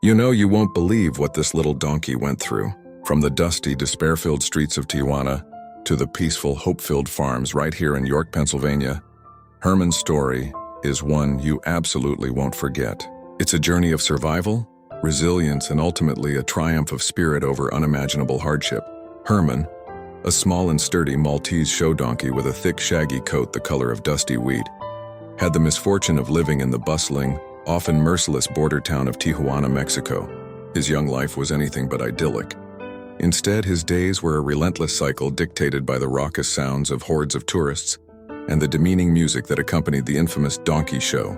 You know, you won't believe what this little donkey went through. From the dusty, despair-filled streets of Tijuana to the peaceful, hope-filled farms right here in York, Pennsylvania, Hermon's story is one you absolutely won't forget. It's a journey of survival, resilience, and ultimately a triumph of spirit over unimaginable hardship. Hermon, a small and sturdy Maltese show donkey with a thick, shaggy coat the color of dusty wheat, had the misfortune of living in the bustling, often merciless border town of Tijuana, Mexico. His young life was anything but idyllic. Instead, his days were a relentless cycle dictated by the raucous sounds of hordes of tourists and the demeaning music that accompanied the infamous donkey show,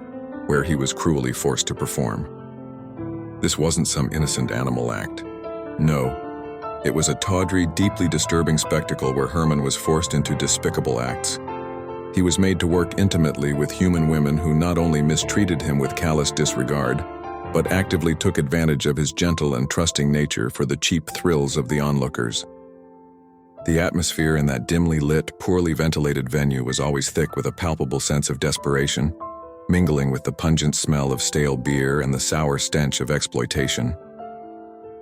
where he was cruelly forced to perform. This wasn't some innocent animal act. No, it was a tawdry, deeply disturbing spectacle where Hermon was forced into despicable acts. He was made to work intimately with human women who not only mistreated him with callous disregard, but actively took advantage of his gentle and trusting nature for the cheap thrills of the onlookers. The atmosphere in that dimly lit, poorly ventilated venue was always thick with a palpable sense of desperation, mingling with the pungent smell of stale beer and the sour stench of exploitation.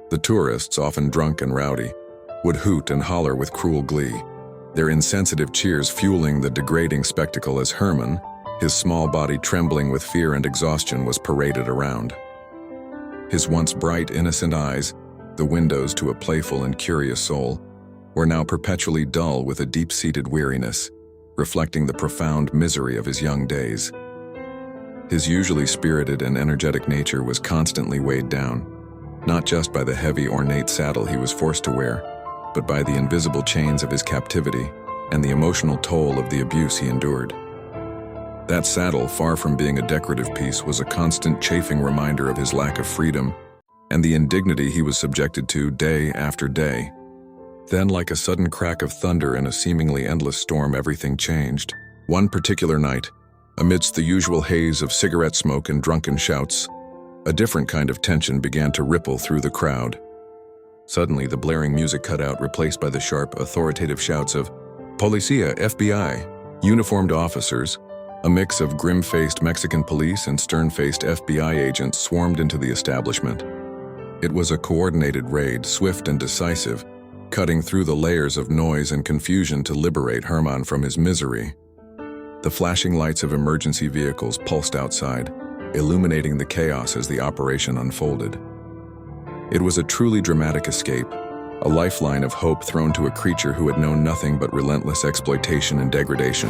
The tourists, often drunk and rowdy, would hoot and holler with cruel glee, their insensitive cheers fueling the degrading spectacle as Hermon, his small body trembling with fear and exhaustion, was paraded around. His once bright, innocent eyes, the windows to a playful and curious soul, were now perpetually dull with a deep-seated weariness, reflecting the profound misery of his young days. His usually spirited and energetic nature was constantly weighed down, not just by the heavy, ornate saddle he was forced to wear, but by the invisible chains of his captivity and the emotional toll of the abuse he endured. That saddle, far from being a decorative piece, was a constant chafing reminder of his lack of freedom and the indignity he was subjected to day after day. Then, like a sudden crack of thunder in a seemingly endless storm, everything changed. One particular night, amidst the usual haze of cigarette smoke and drunken shouts, a different kind of tension began to ripple through the crowd. Suddenly, the blaring music cut out, replaced by the sharp, authoritative shouts of "Policía, FBI!" Uniformed officers, a mix of grim-faced Mexican police and stern-faced FBI agents, swarmed into the establishment. It was a coordinated raid, swift and decisive, cutting through the layers of noise and confusion to liberate Hermon from his misery. The flashing lights of emergency vehicles pulsed outside, illuminating the chaos as the operation unfolded. It was a truly dramatic escape, a lifeline of hope thrown to a creature who had known nothing but relentless exploitation and degradation.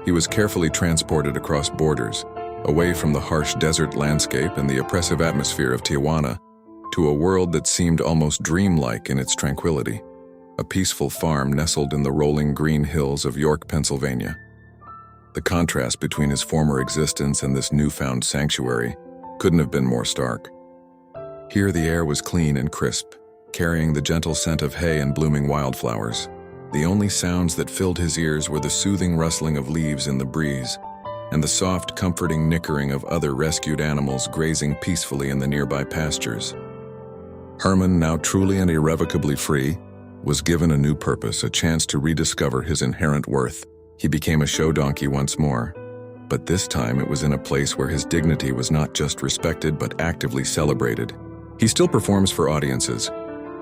He was carefully transported across borders, away from the harsh desert landscape and the oppressive atmosphere of Tijuana, to a world that seemed almost dreamlike in its tranquility, a peaceful farm nestled in the rolling green hills of York, Pennsylvania. The contrast between his former existence and this newfound sanctuary couldn't have been more stark. Here the air was clean and crisp, carrying the gentle scent of hay and blooming wildflowers. The only sounds that filled his ears were the soothing rustling of leaves in the breeze and the soft, comforting nickering of other rescued animals grazing peacefully in the nearby pastures. Hermon, now truly and irrevocably free, was given a new purpose, a chance to rediscover his inherent worth. He became a show donkey once more, but this time it was in a place where his dignity was not just respected but actively celebrated. He still performs for audiences,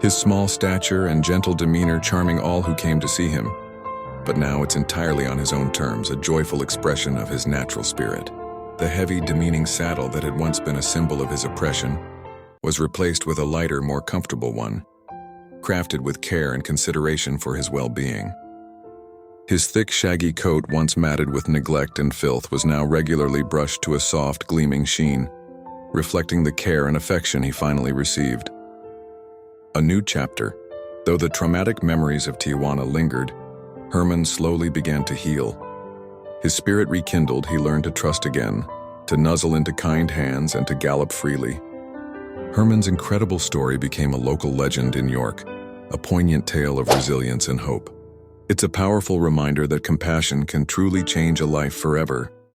his small stature and gentle demeanor charming all who came to see him. But now it's entirely on his own terms, a joyful expression of his natural spirit. The heavy, demeaning saddle that had once been a symbol of his oppression was replaced with a lighter, more comfortable one, crafted with care and consideration for his well-being. His thick, shaggy coat, once matted with neglect and filth, was now regularly brushed to a soft, gleaming sheen, reflecting the care and affection he finally received. A new chapter. Though the traumatic memories of Tijuana lingered, Hermon slowly began to heal. His spirit rekindled, he learned to trust again, to nuzzle into kind hands and to gallop freely. Hermon's incredible story became a local legend in York, a poignant tale of resilience and hope. It's a powerful reminder that compassion can truly change a life forever,